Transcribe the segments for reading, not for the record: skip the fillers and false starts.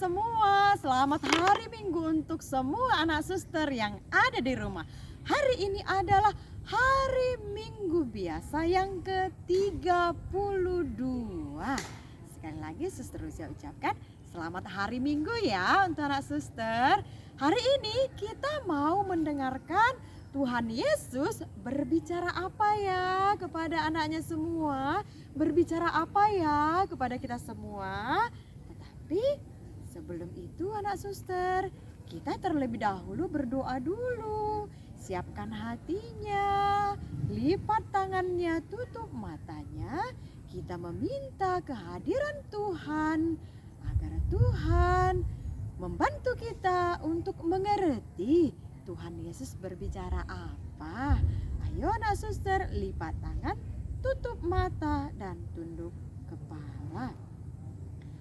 semua, selamat hari Minggu untuk semua anak suster yang ada di rumah. Hari ini adalah hari Minggu biasa yang ke-32. Sekali lagi Suster Lucia ucapkan selamat hari Minggu ya untuk anak suster. Hari ini kita mau mendengarkan Tuhan Yesus berbicara apa ya kepada anaknya semua, berbicara apa ya kepada kita semua. Tapi sebelum itu anak suster, kita terlebih dahulu berdoa dulu. Siapkan hatinya, lipat tangannya, tutup matanya. Kita meminta kehadiran Tuhan agar Tuhan membantu kita untuk mengerti Tuhan Yesus berbicara apa. Ayo anak suster, lipat tangan, tutup mata dan tunduk kepala.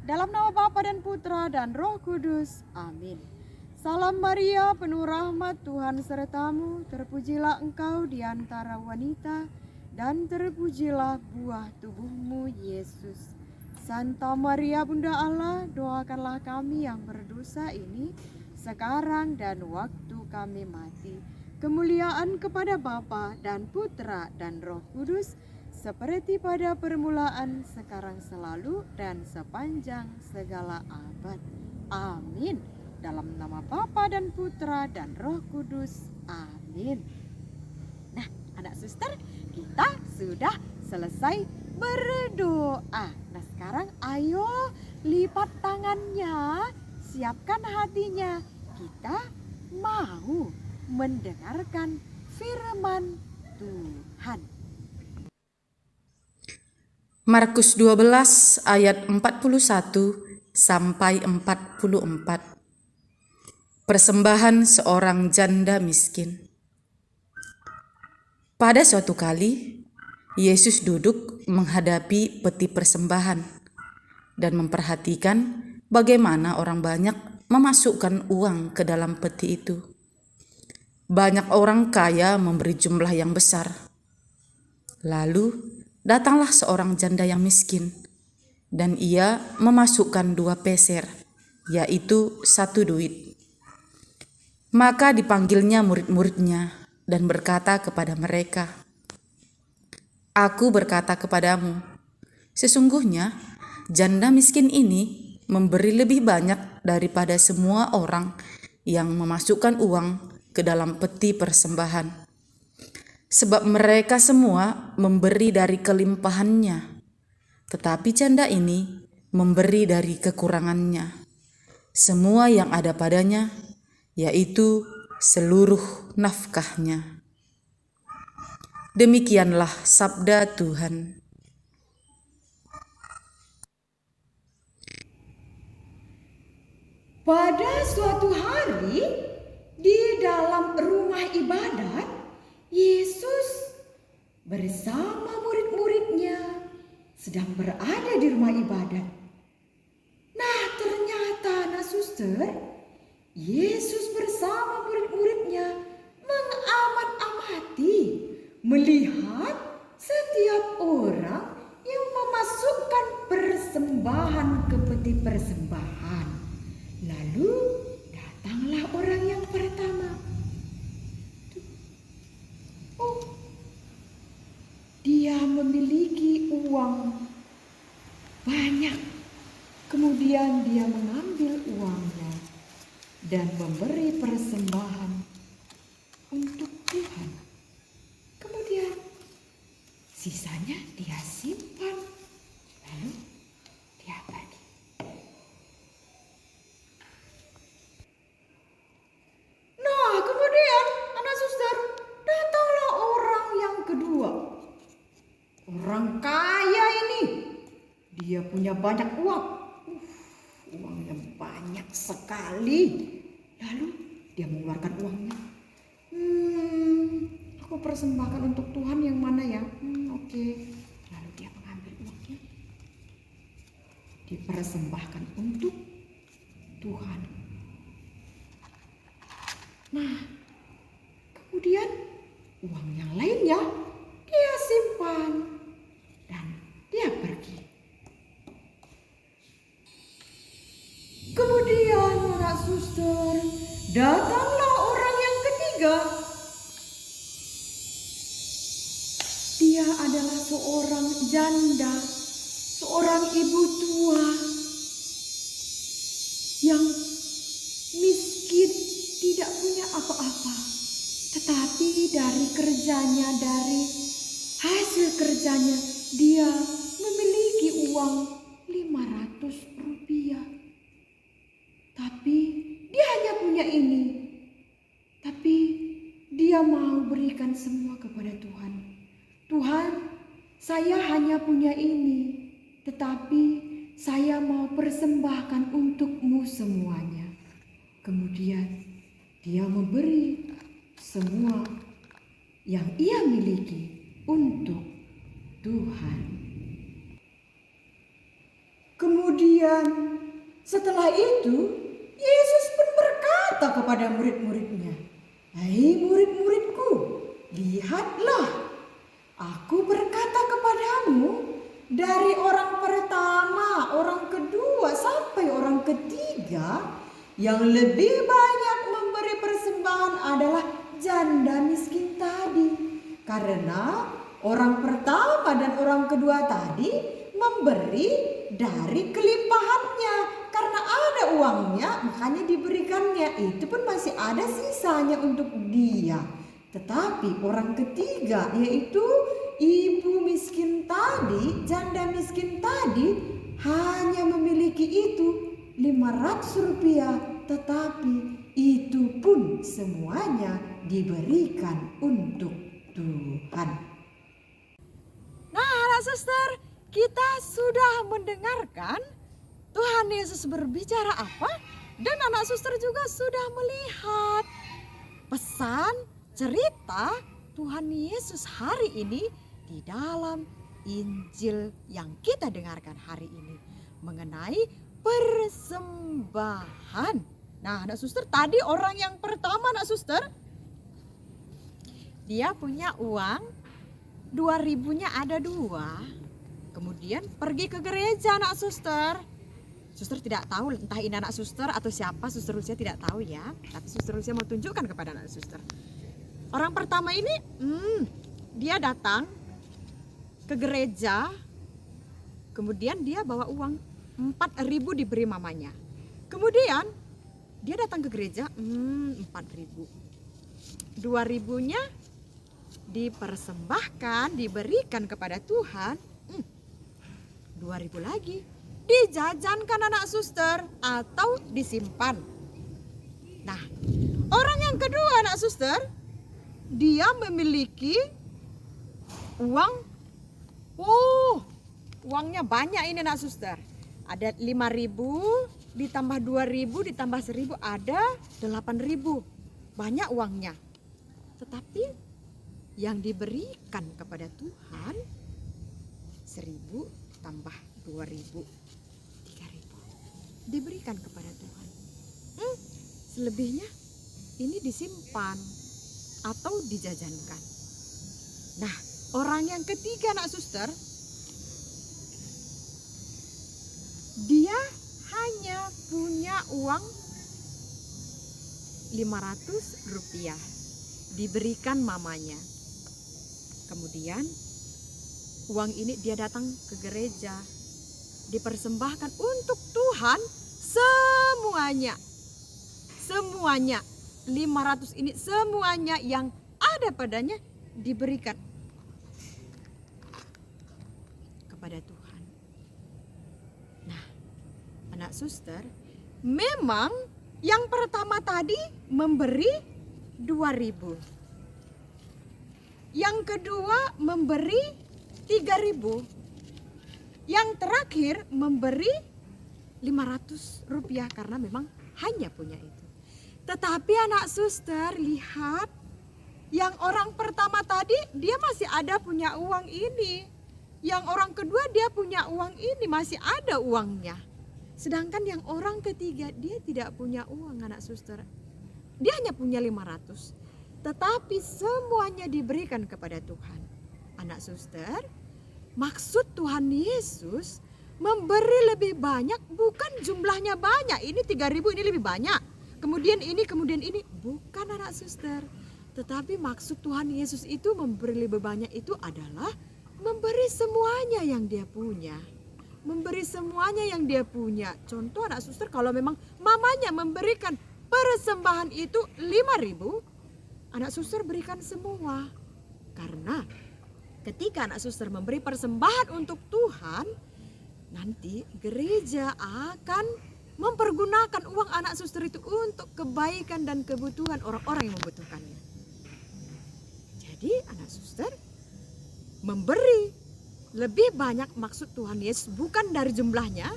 Dalam nama Bapa dan Putra dan Roh Kudus. Amin. Salam Maria, penuh rahmat, Tuhan sertamu. Terpujilah engkau di antara wanita, dan terpujilah buah tubuhmu, Yesus. Santa Maria, Bunda Allah, doakanlah kami yang berdosa ini, sekarang dan waktu kami mati. Kemuliaan kepada Bapa dan Putra dan Roh Kudus, seperti pada permulaan, sekarang, selalu, dan sepanjang segala abad. Amin. Dalam nama Bapa dan Putra dan Roh Kudus. Amin. Nah, anak suster, kita sudah selesai berdoa. Nah, sekarang ayo lipat tangannya, siapkan hatinya. Kita mau mendengarkan firman Tuhan. Markus 12 ayat 41 sampai 44. Persembahan seorang janda miskin. Pada suatu kali, Yesus duduk menghadapi peti persembahan dan memperhatikan bagaimana orang banyak memasukkan uang ke dalam peti itu. Banyak orang kaya memberi jumlah yang besar. Lalu datanglah seorang janda yang miskin, dan ia memasukkan 2 peser, yaitu 1 duit. Maka dipanggilnya murid-muridnya dan berkata kepada mereka, "Aku berkata kepadamu, sesungguhnya janda miskin ini memberi lebih banyak daripada semua orang yang memasukkan uang ke dalam peti persembahan. Sebab mereka semua memberi dari kelimpahannya, tetapi janda ini memberi dari kekurangannya, semua yang ada padanya, yaitu seluruh nafkahnya." Demikianlah sabda Tuhan. Pada suatu hari di dalam rumah ibadat, Yesus bersama murid-muridnya sedang berada di rumah ibadat. Nah, ternyata anak suster, Yesus bersama murid-muridnya mengamat-amati, melihat setiap orang yang memasukkan persembahan ke peti persembahan. Lalu datanglah orang yang pertama. Dia memiliki uang banyak. Kemudian dia mengambil uangnya dan memberi persembahan untuk Tuhan. Kemudian sisanya dia simpan. Lalu dia bagi. Nah, kemudian anak suster, datanglah orang yang kedua. Orang kaya ini, dia punya banyak uang. Uangnya banyak sekali. Lalu dia mengeluarkan uangnya. Aku persembahkan untuk Tuhan yang mana ya? Oke. Lalu dia mengambil uangnya, dipersembahkan untuk Tuhan. Nah, kemudian uang yang lainnya dia simpan dan dia pergi. Kemudian ketiga, dia adalah seorang janda, seorang ibu tua yang miskin, tidak punya apa-apa. Tetapi dari kerjanya, dari hasil kerjanya, dia memiliki uang 500 rupiah. Tapi dia hanya punya ini. Tapi dia mau berikan semua kepada Tuhan. Tuhan, saya hanya punya ini. Tetapi saya mau persembahkan untukmu semuanya. Kemudian dia memberi semua yang ia miliki untuk Tuhan. Kemudian setelah itu Yesus pun berkata kepada murid-muridnya, "Hai murid-muridku, lihatlah, aku berkata kepadamu, dari orang pertama, orang kedua sampai orang ketiga, yang lebih banyak memberi persembahan adalah janda miskin tadi. Karena orang pertama dan orang kedua tadi memberi dari kelimpahannya. Karena ada uangnya, makanya diberikannya. Itu pun masih ada sisanya untuk dia. Tetapi orang ketiga, yaitu ibu miskin tadi, janda miskin tadi, hanya memiliki itu 500 rupiah. Tetapi itu pun semuanya diberikan untuk Tuhan." Nah, anak suster, kita sudah mendengarkan Tuhan Yesus berbicara apa, dan anak suster juga sudah melihat pesan cerita Tuhan Yesus hari ini di dalam Injil yang kita dengarkan hari ini mengenai persembahan. Nah, anak suster, tadi orang yang pertama, anak suster, dia punya uang 2.000-nya ada 2. Kemudian pergi ke gereja, anak suster. Suster tidak tahu entah ini anak suster atau siapa, suster Lucia tidak tahu ya. Tapi suster Lucia mau tunjukkan kepada anak suster. Orang pertama ini, dia datang ke gereja. Kemudian dia bawa uang 4.000 diberi mamanya. Kemudian dia datang ke gereja, 4.000. 2.000-nya dipersembahkan, diberikan kepada Tuhan. 2.000 lagi dijajankan anak suster atau disimpan. Nah, orang yang kedua, anak suster, dia memiliki uang, uangnya banyak ini anak suster. Ada 5.000 ditambah 2.000 ditambah 1.000 ada 8.000. Banyak uangnya. Tetapi yang diberikan kepada Tuhan 1.000 tambah 2.000, 3.000 diberikan kepada Tuhan. Selebihnya ini disimpan atau dijajankan. Nah, orang yang ketiga, anak suster, dia hanya punya uang 500 rupiah diberikan mamanya. Kemudian uang ini dia datang ke gereja, dipersembahkan untuk Tuhan semuanya. Semuanya 500 ini semuanya yang ada padanya diberikan kepada Tuhan. Nah, anak suster, memang yang pertama tadi memberi 2.000. Yang kedua memberi 3.000. Yang terakhir memberi 500 rupiah karena memang hanya punya itu. Tetapi anak suster, lihat, yang orang pertama tadi dia masih ada punya uang ini. Yang orang kedua dia punya uang ini, masih ada uangnya. Sedangkan yang orang ketiga dia tidak punya uang, anak suster. Dia hanya punya 500. Tetapi semuanya diberikan kepada Tuhan. Anak suster, maksud Tuhan Yesus memberi lebih banyak, bukan jumlahnya banyak. Ini 3.000, ini lebih banyak. Kemudian ini. Bukan, anak suster. Tetapi maksud Tuhan Yesus itu memberi lebih banyak itu adalah memberi semuanya yang dia punya. Memberi semuanya yang dia punya. Contoh anak suster, kalau memang mamanya memberikan persembahan itu 5.000, anak suster berikan semua. Karena ketika anak suster memberi persembahan untuk Tuhan, nanti gereja akan mempergunakan uang anak suster itu untuk kebaikan dan kebutuhan orang-orang yang membutuhkannya. Jadi anak suster memberi lebih banyak maksud Tuhan Yesus bukan dari jumlahnya,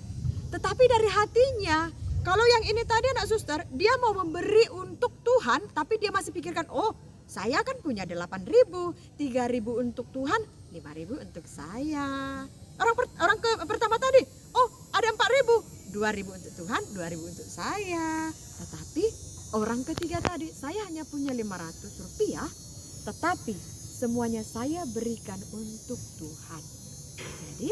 tetapi dari hatinya. Kalau yang ini tadi anak suster, dia mau memberi untuk Tuhan, tapi dia masih pikirkan, oh saya kan punya 8.000, 3.000 untuk Tuhan, 5.000 untuk saya. Orang pertama tadi, oh ada 4.000, 2.000 untuk Tuhan, 2.000 untuk saya. Tetapi orang ketiga tadi, saya hanya punya 500 rupiah, tetapi semuanya saya berikan untuk Tuhan. Jadi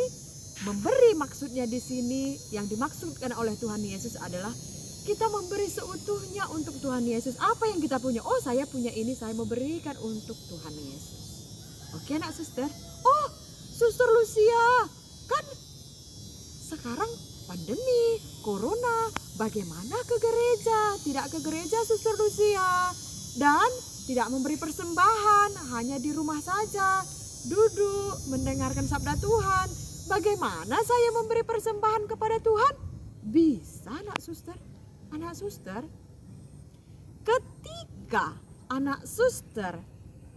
memberi maksudnya di sini, yang dimaksudkan oleh Tuhan Yesus adalah kita memberi seutuhnya untuk Tuhan Yesus. Apa yang kita punya? Oh saya punya ini, saya mau berikan untuk Tuhan Yesus. Oke anak suster. Oh Suster Lucia, kan sekarang pandemi, corona, bagaimana ke gereja? Tidak ke gereja Suster Lucia. Dan tidak memberi persembahan, hanya di rumah saja, duduk mendengarkan sabda Tuhan. Bagaimana saya memberi persembahan kepada Tuhan? Bisa anak suster. Anak suster, ketika anak suster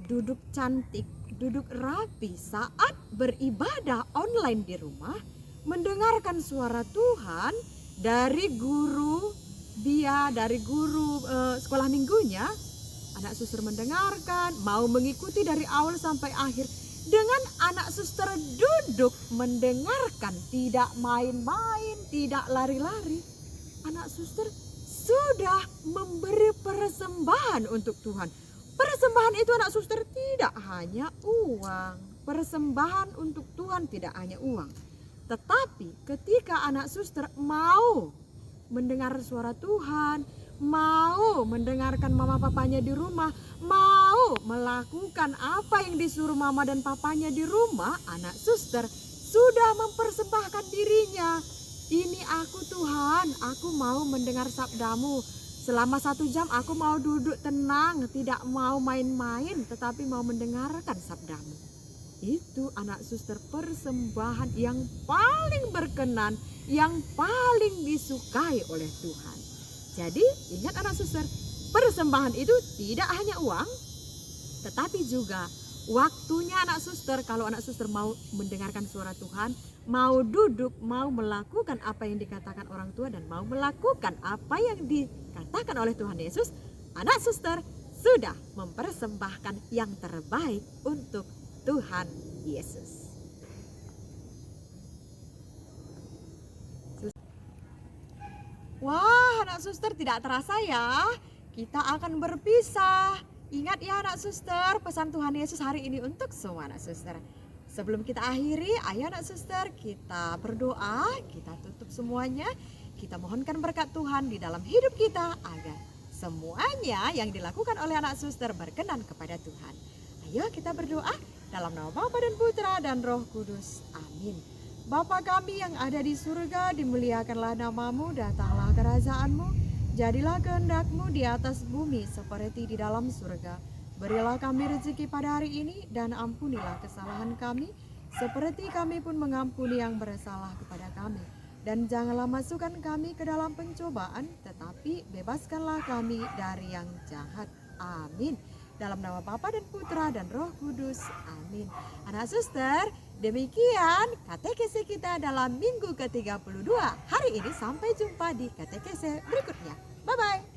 duduk cantik, duduk rapi saat beribadah online di rumah, mendengarkan suara Tuhan dari guru sekolah minggunya, anak suster mendengarkan, mau mengikuti dari awal sampai akhir. Dengan anak suster duduk mendengarkan, tidak main-main, tidak lari-lari, anak suster sudah memberi persembahan untuk Tuhan. Persembahan itu anak suster tidak hanya uang. Persembahan untuk Tuhan tidak hanya uang. Tetapi ketika anak suster mau mendengar suara Tuhan, mau mendengarkan mama papanya di rumah, mau melakukan apa yang disuruh mama dan papanya di rumah, anak suster sudah mempersembahkan dirinya. Ini aku Tuhan, aku mau mendengar sabdamu. Selama 1 jam aku mau duduk tenang, tidak mau main-main, tetapi mau mendengarkan sabdamu. Itu anak suster persembahan yang paling berkenan, yang paling disukai oleh Tuhan. Jadi ingat anak suster, persembahan itu tidak hanya uang, tetapi juga waktunya anak suster. Kalau anak suster mau mendengarkan suara Tuhan, mau duduk, mau melakukan apa yang dikatakan orang tua dan mau melakukan apa yang dikatakan oleh Tuhan Yesus, anak suster sudah mempersembahkan yang terbaik untuk Tuhan Yesus. Wah, anak suster, tidak terasa ya, kita akan berpisah. Ingat ya anak suster, pesan Tuhan Yesus hari ini untuk semua anak suster. Sebelum kita akhiri, ayo anak suster, kita berdoa, kita tutup semuanya. Kita mohonkan berkat Tuhan di dalam hidup kita agar semuanya yang dilakukan oleh anak suster berkenan kepada Tuhan. Ayo kita berdoa dalam nama Bapa dan Putra dan Roh Kudus. Amin. Bapa kami yang ada di surga, dimuliakanlah namamu, datanglah kerajaanmu, jadilah kehendak-Mu di atas bumi seperti di dalam surga. Berilah kami rezeki pada hari ini dan ampunilah kesalahan kami, seperti kami pun mengampuni yang bersalah kepada kami. Dan janganlah masukkan kami ke dalam pencobaan, tetapi bebaskanlah kami dari yang jahat. Amin. Dalam nama Bapa dan Putra dan Roh Kudus. Amin. Anak suster, demikian katekese kita dalam minggu ke-32 hari ini. Sampai jumpa di katekese berikutnya. Bye-bye.